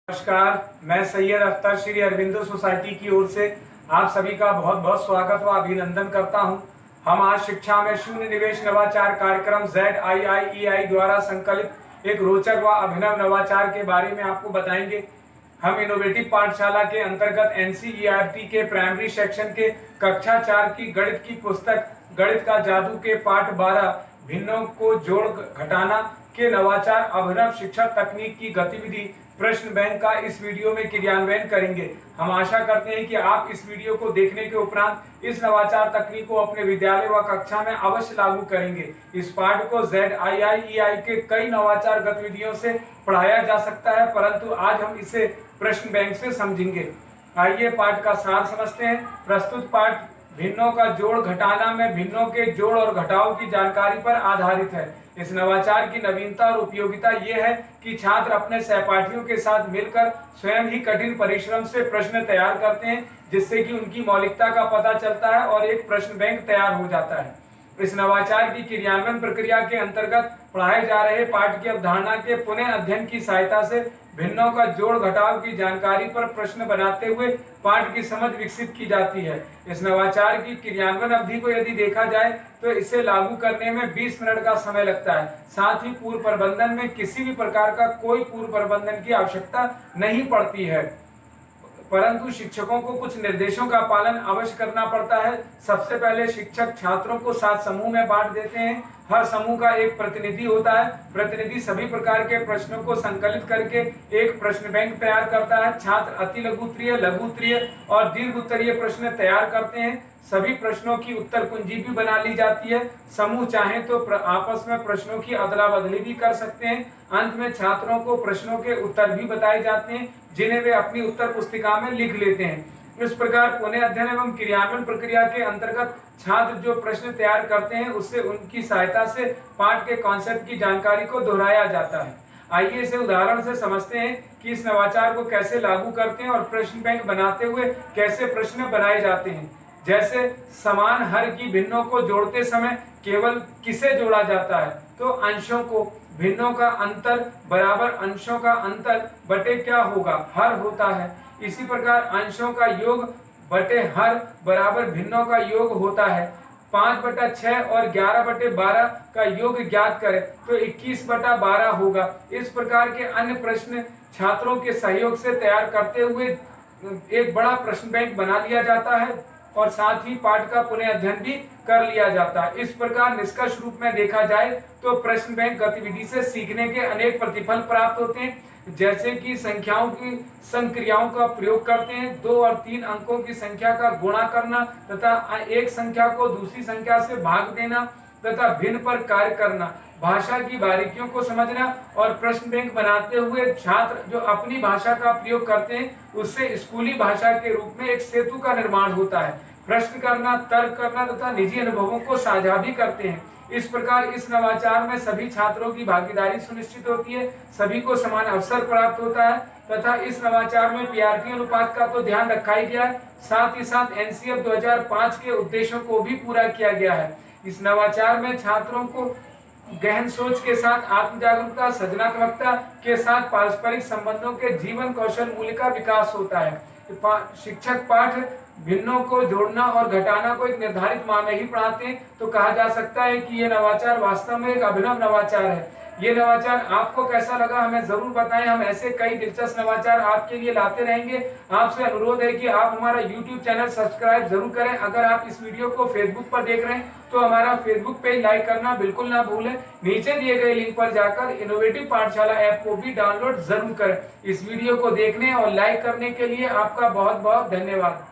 नमस्कार। मैं सैयद अख्तर श्री अरविंदो सोसाइटी की ओर से आप सभी का बहुत बहुत स्वागत व अभिनंदन करता हूं। हम आज शिक्षा में शून्य निवेश नवाचार कार्यक्रम ZIIEI द्वारा संकलित एक रोचक व अभिनव नवाचार के बारे में आपको बताएंगे। हम इनोवेटिव पाठशाला के अंतर्गत NCERT के प्राइमरी सेक्शन के कक्षा 4 की गणित की पुस्तक गणित का जादू के पाठ 12 भिन्नों को जोड़ घटाना के नवाचार अभिनव शिक्षण तकनीक की गतिविधि प्रश्न बैंक का इस वीडियो में क्रियान्वयन करेंगे। हम आशा करते हैं कि आप इस वीडियो को देखने के उपरांत इस नवाचार तकनीक को अपने विद्यालय व कक्षा में अवश्य लागू करेंगे। इस पाठ को ZIIEI के कई नवाचार गतिविधियों से पढ़ाया जा सकता है, परंतु आज हम इसे प्रश्न बैंक से समझेंगे। आइए पाठ का सार समझते हैं। प्रस्तुत पाठ भिन्नों का जोड़ घटाना में भिन्नों के जोड़ और घटाव की जानकारी पर आधारित है। इस नवाचार की नवीनता और उपयोगिता ये है कि छात्र अपने सहपाठियों के साथ मिलकर स्वयं ही कठिन परिश्रम से प्रश्न तैयार करते हैं, जिससे कि उनकी मौलिकता का पता चलता है और एक प्रश्न बैंक तैयार हो जाता है। इस नवाचार की क्रियान्वयन प्रक्रिया के अंतर्गत पढ़ाए जा रहे पाठ की अवधारणा के पुनः अध्ययन की सहायता से भिन्नों का जोड़ घटाव की जानकारी पर प्रश्न बनाते हुए पाठ की समझ विकसित की जाती है। इस नवाचार की क्रियान्वयन अवधि को यदि देखा जाए तो इसे लागू करने में 20 मिनट का समय लगता है। साथ ही पूर्व प्रबंधन में किसी भी प्रकार का कोई पूर्व प्रबंधन की आवश्यकता नहीं पड़ती है, परंतु शिक्षकों को कुछ निर्देशों का पालन अवश्य करना पड़ता है। सबसे पहले शिक्षक छात्रों को 7 समूह में बांट देते हैं। हर समूह का एक प्रतिनिधि होता है। प्रतिनिधि सभी प्रकार के प्रश्नों को संकलित करके एक प्रश्न बैंक तैयार करता है। छात्र अति लघु उत्तरीय, लघु उत्तरीय और दीर्घ उत्तरीय प्रश्न तैयार करते हैं। सभी प्रश्नों की उत्तर कुंजी भी बना ली जाती है। समूह चाहे तो आपस में प्रश्नों की अदला बदली भी कर सकते हैं। अंत में छात्रों को प्रश्नों के उत्तर भी बताए जाते हैं, जिन्हें वे अपनी उत्तर पुस्तिका में लिख लेते हैं। इस प्रकार पुनः अध्ययन एवं क्रियान्वयन प्रक्रिया के अंतर्गत छात्र जो प्रश्न तैयार करते हैं उससे उनकी सहायता से पाठ के कॉन्सेप्ट की जानकारी को दोहराया जाता है। आइए इसे उदाहरण से समझते हैं कि इस नवाचार को कैसे लागू करते हैं और प्रश्न बैंक बनाते हुए कैसे प्रश्न बनाए जाते हैं। जैसे समान हर की भिन्नों को जोड़ते समय केवल किसे जोड़ा जाता है, तो अंशों को। भिन्नों का अंतर बराबर अंशों का अंतर बटे क्या होगा, हर होता है। इसी प्रकार अंशों का योग बटे हर बराबर भिन्नों का योग होता है। 5/6 और 11/12 का योग ज्ञात करें तो 21/12 होगा। इस प्रकार के अन्य प्रश्न छात्रों के सहयोग से तैयार करते हुए एक बड़ा प्रश्न बैंक बना लिया जाता है और साथ ही पाठ का पुनः अध्ययन भी कर लिया जाता है। इस प्रकार निष्कर्ष रूप में देखा जाए तो प्रश्न बैंक गतिविधि से सीखने के अनेक प्रतिफल प्राप्त होते हैं, जैसे कि संख्याओं की संक्रियाओं का प्रयोग करते हैं, 2 और 3 अंकों की संख्या का गुणा करना तथा एक संख्या को दूसरी संख्या से भाग देना तथा भिन्न पर कार्य करना, भाषा की बारीकियों को समझना और प्रश्न बैंक बनाते हुए छात्र जो अपनी भाषा का प्रयोग करते हैं उससे स्कूली भाषा के रूप में एक सेतु का निर्माण होता है। प्रश्न करना, तर्क करना तथा निजी अनुभवों को साझा भी करते हैं। इस प्रकार इस नवाचार में सभी छात्रों की भागीदारी सुनिश्चित होती है, सभी को समान अवसर प्राप्त होता है तथा इस नवाचार में PRT अनुपात का तो ध्यान रखा ही गया है, साथ ही साथ NCF 2005 के उद्देश्यों को भी पूरा किया गया है। इस नवाचार में छात्रों को गहन सोच के साथ आत्म जागरूकता, सृजनात्मकता के साथ पारस्परिक संबंधों के जीवन कौशल मूल्य का विकास होता है। शिक्षक पाठ भिन्नों को जोड़ना और घटाना को एक निर्धारित माह में ही पढ़ाते हैं, तो कहा जा सकता है कि यह नवाचार वास्तव में एक अभिनव नवाचार है। ये नवाचार आपको कैसा लगा हमें जरूर बताएं। हम ऐसे कई दिलचस्प नवाचार आपके लिए लाते रहेंगे। आपसे अनुरोध है कि आप हमारा YouTube चैनल सब्सक्राइब जरूर करें। अगर आप इस वीडियो को Facebook पर देख रहे हैं तो हमारा Facebook पेज लाइक करना बिल्कुल ना भूलें। नीचे दिए गए लिंक पर जाकर इनोवेटिव पाठशाला ऐप को भी डाउनलोड जरूर करें। इस वीडियो को देखने और लाइक करने के लिए आपका बहुत बहुत धन्यवाद।